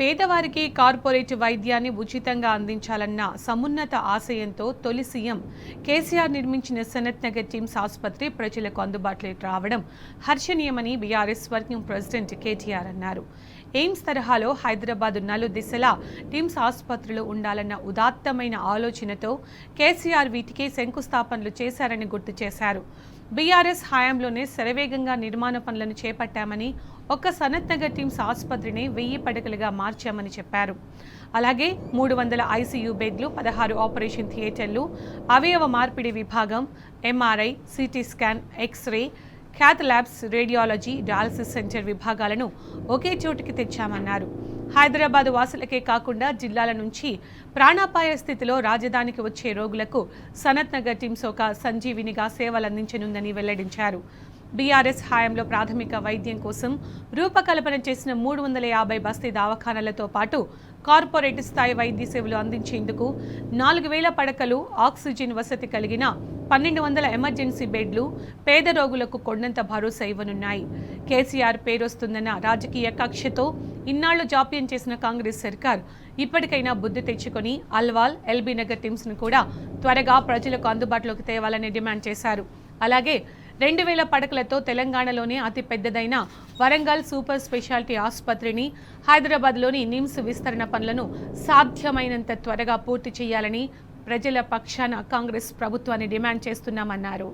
పేదవారికి కార్పొరేట్ వైద్యాన్ని ఉచితంగా అందించాలన్న సమున్నత ఆశయంతో తొలి సీఎం కేసీఆర్ నిర్మించిన సనత్ నగర్ టిమ్స్ ఆసుపత్రి ప్రజలకు అందుబాటులోకి రావడం హర్షణీయమని బీఆర్ఎస్ వర్కింగ్ ప్రెసిడెంట్ కేటీఆర్ అన్నారు. ఎయిమ్స్ తరహాలో హైదరాబాద్ నలుదిశలా టిమ్స్ ఆసుపత్రులు ఉండాలన్న ఉదాత్తమైన ఆలోచనతో కేసీఆర్ వీటికి శంకుస్థాపనలు చేశారని గుర్తు చేశారు. బీఆర్ఎస్ హయాంలోనే శరవేగంగా నిర్మాణ పనులను చేపట్టామని, ఒక్క సనత్ నగర్ టిమ్స్ ఆసుపత్రిని 1000 పడకలుగా మార్చామని చెప్పారు. అలాగే 300 ఐసీయూ బెడ్లు, 16 ఆపరేషన్ థియేటర్లు, అవయవ మార్పిడి విభాగం, MRI, CT scan, X-ray, cath labs, radiology, dialysis centre విభాగాలను ఒకే చోటుకి తెచ్చామన్నారు. హైదరాబాద్ వాసులకే కాకుండా జిల్లాల నుంచి ప్రాణాపాయ స్థితిలో రాజధానికి వచ్చే రోగులకు సనత్ నగర్ టిమ్స్ ఒక సంజీవినిగా సేవలందించనుందని వెల్లడించారు. బీఆర్ఎస్ హయాంలో ప్రాథమిక వైద్యం కోసం రూపకల్పన చేసిన 350 బస్తీ దవాఖానాలతో పాటు కార్పొరేట్ స్థాయి వైద్య సేవలు అందించేందుకు 4000 పడకలు, ఆక్సిజన్ వసతి కలిగిన 1200 ఎమర్జెన్సీ బెడ్లు పేద రోగులకు కొండంత భరోసా ఇవ్వనున్నాయి. కేసీఆర్ పేరొస్తుందన్న రాజకీయ కక్షతో ఇన్నాళ్లు జాప్యం చేసిన కాంగ్రెస్ సర్కార్ ఇప్పటికైనా బుద్ధి తెచ్చుకొని అల్వాల్, ఎల్బీ నగర్ టిమ్స్ను కూడా త్వరగా ప్రజలకు అందుబాటులోకి తేవాలని డిమాండ్ చేశారు. అలాగే 2000 పడకలతో తెలంగాణలోనే అతి పెద్దదైన వరంగల్ సూపర్ స్పెషాలిటీ ఆసుపత్రిని, హైదరాబాద్లోని నిమ్స్ విస్తరణ పనులను సాధ్యమైనంత త్వరగా పూర్తి చేయాలని ప్రజల పక్షాన కాంగ్రెస్ ప్రభుత్వాన్ని డిమాండ్ చేస్తున్నామన్నారు.